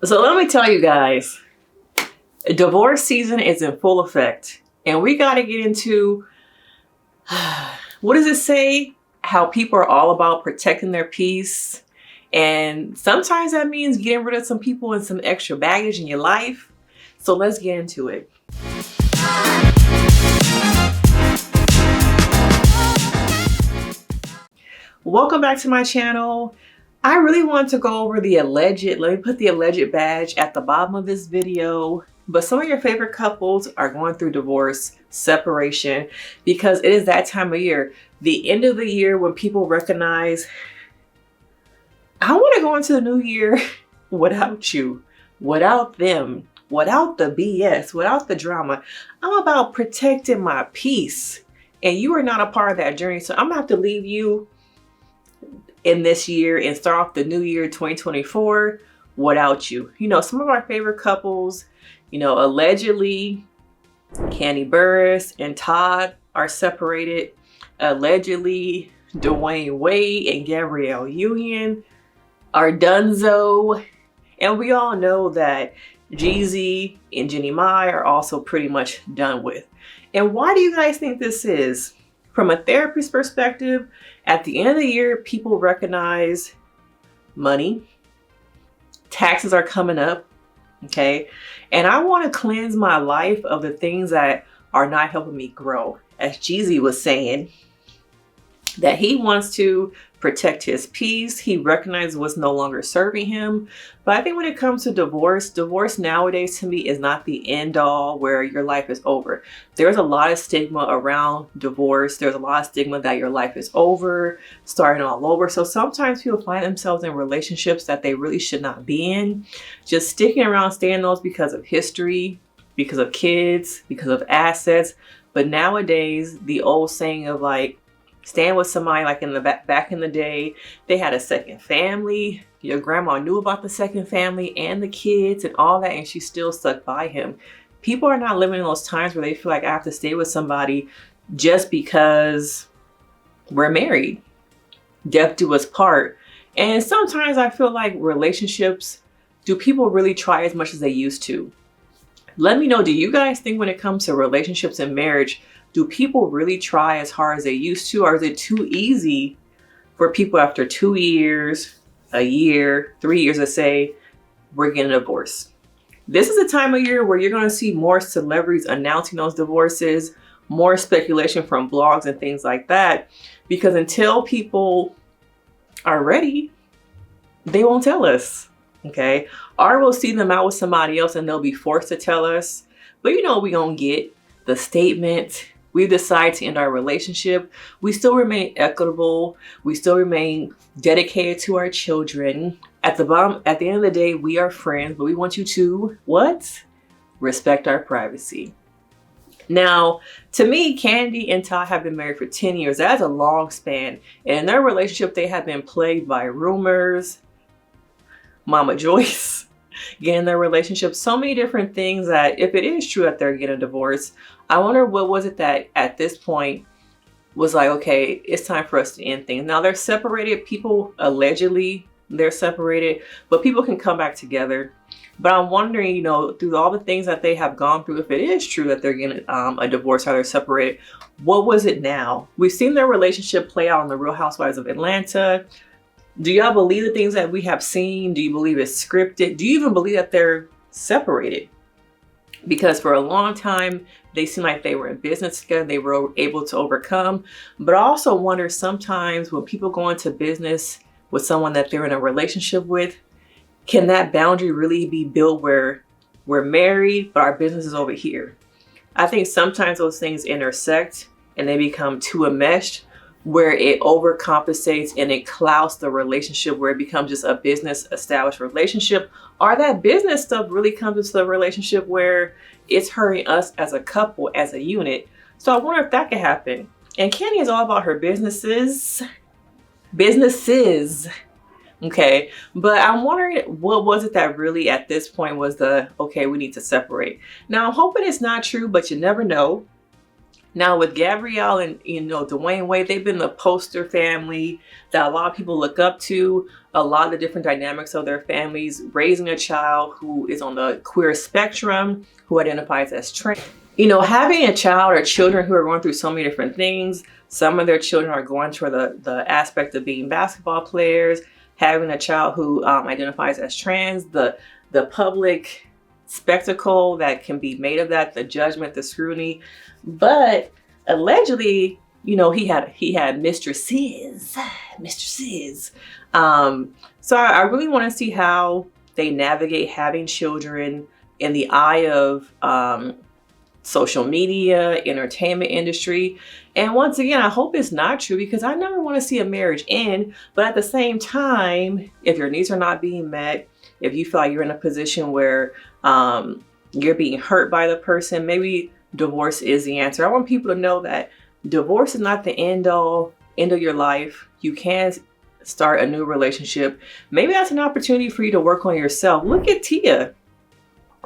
So let me tell you guys, divorce season is in full effect. And we got to get into, what does it say? How people are all about protecting their peace. And sometimes that means getting rid of some people and some extra baggage in your life. So let's get into it. Welcome back to my channel. I really want to go over the alleged, let me put the alleged badge at the bottom of this video, but some of your favorite couples are going through divorce, separation, because it is that time of year, the end of the year when people recognize, I want to go into the new year without you, without them, without the BS, without the drama. I'm about protecting my peace, and you are not a part of that journey, so I'm gonna have to leave you in this year and start off the new year 2024 without you. You know, some of our favorite couples, you know, allegedly Candy Burris and Todd are separated. Allegedly Dwayne Wade and Gabrielle Union are donezo. And we all know that Jeezy and Jenny Mai are also pretty much done with. And why do you guys think this is? From a therapist perspective, at the end of the year, people recognize money, taxes are coming up, okay? And I want to cleanse my life of the things that are not helping me grow. As Jeezy was saying, that he wants to protect his peace. He recognizes what's no longer serving him. But I think when it comes to divorce nowadays to me is not the end all where your life is over. There's a lot of stigma around divorce. There's a lot of stigma that your life is over, starting all over. So sometimes people find themselves in relationships that they really should not be in, just sticking around, staying in those because of history, because of kids, because of assets. But nowadays, the old saying of like, stand with somebody, like in the back in the day, they had a second family. Your grandma knew about the second family and the kids and all that, and she still stuck by him. People are not living in those times where they feel like I have to stay with somebody just because we're married. Death do us part. And sometimes I feel like relationships, do people really try as much as they used to? Let me know, do you guys think when it comes to relationships and marriage, do people really try as hard as they used to? Or is it too easy for people after 2 years, a year, 3 years to say, we're getting a divorce? This is a time of year where you're going to see more celebrities announcing those divorces, more speculation from blogs and things like that. Because until people are ready, they won't tell us, okay? Or we'll see them out with somebody else and they'll be forced to tell us. But you know what we're going to get? The statement. We decide to end our relationship. We still remain equitable. We still remain dedicated to our children. At the end of the day, we are friends, but we want you to, what? Respect our privacy. Now, to me, Candy and Todd have been married for 10 years. That's a long span. And in their relationship, they have been plagued by rumors, Mama Joyce getting their relationship, so many different things that if it is true that they're getting a divorce, I wonder what was it that at this point was like, okay, it's time for us to end things. Now they're separated. People allegedly they're separated, but people can come back together. But I'm wondering, you know, through all the things that they have gone through, if it is true that they're getting a divorce or they're separated, what was it now? We've seen their relationship play out on the Real Housewives of Atlanta. Do y'all believe the things that we have seen? Do you believe it's scripted? Do you even believe that they're separated? Because for a long time, they seemed like they were in business together. They were able to overcome. But I also wonder sometimes when people go into business with someone that they're in a relationship with, can that boundary really be built where we're married, but our business is over here? I think sometimes those things intersect and they become too enmeshed, where it overcompensates and it clouds the relationship, where it becomes just a business established relationship, or that business stuff really comes into the relationship where it's hurting us as a couple, as a unit. So I wonder if that could happen. And Candy is all about her businesses, okay? But I'm wondering, what was it that really at this point was the, okay, we need to separate. Now I'm hoping it's not true, but you never know. Now with Gabrielle and Dwayne Wade, they've been the poster family that a lot of people look up to. a lot of the different dynamics of their families, raising a child who is on the queer spectrum, who identifies as trans. You know, having a child or children who are going through so many different things. Some of their children are going toward the aspect of being basketball players, having a child who identifies as trans, the public spectacle that can be made of that, the judgment, the scrutiny. But allegedly, you know, he had mistresses. So I really want to see how they navigate having children in the eye of social media, entertainment industry. And once again, I hope it's not true, because I never want to see a marriage end. But at the same time, if your needs are not being met, if you feel like you're in a position where you're being hurt by the person, maybe divorce is the answer. I want people to know that divorce is not the end of your life. You can start a new relationship. Maybe that's an opportunity for you to work on yourself. Look at Tia.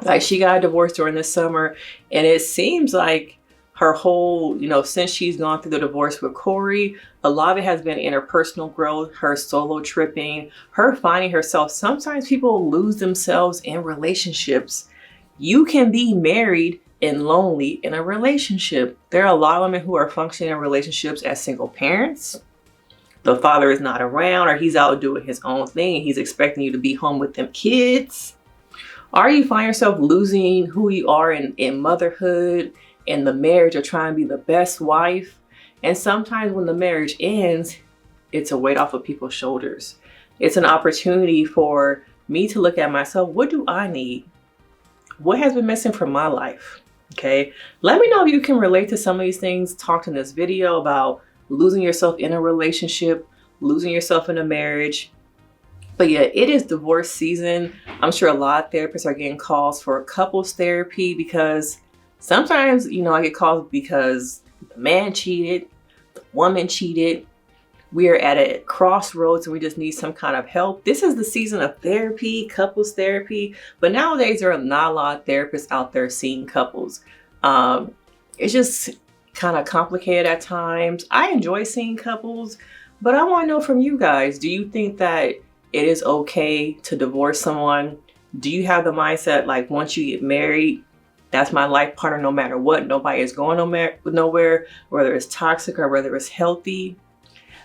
Like, she got a divorce during the summer, and it seems like her whole, you know, since she's gone through the divorce with Corey, a lot of it has been interpersonal growth, her solo tripping, her finding herself. Sometimes people lose themselves in relationships. You can be married and lonely in a relationship. There are a lot of women who are functioning in relationships as single parents. The father is not around, or he's out doing his own thing, and he's expecting you to be home with them kids. Or you find yourself losing who you are in motherhood, in the marriage, of trying to be the best wife. And sometimes when the marriage ends, it's a weight off of people's shoulders. It's an opportunity for me to look at myself. What do I need? What has been missing from my life? Okay, let me know if you can relate to some of these things talked in this video about losing yourself in a relationship, losing yourself in a marriage. But yeah, it is divorce season. I'm sure a lot of therapists are getting calls for couples therapy, because sometimes, you know, I get calls because the man cheated, the woman cheated. We are at a crossroads and we just need some kind of help. This is the season of therapy, couples therapy. But nowadays, there are not a lot of therapists out there seeing couples. It's just kind of complicated at times. I enjoy seeing couples, but I want to know from you guys, do you think that it is okay to divorce someone? Do you have the mindset like, once you get married, that's my life partner no matter what? Nobody is going nowhere, whether it's toxic or whether it's healthy.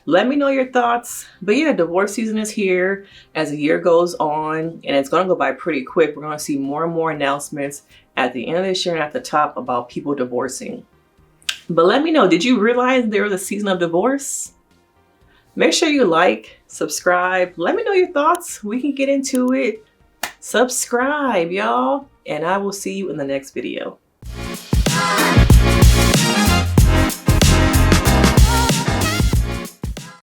Let me know your thoughts. But yeah, divorce season is here as the year goes on, and it's going to go by pretty quick. We're going to see more and more announcements at the end of this year and at the top about people divorcing. But let me know, did you realize there was a season of divorce? Make sure you like, subscribe. Let me know your thoughts. We can get into it. Subscribe, y'all. And I will see you in the next video.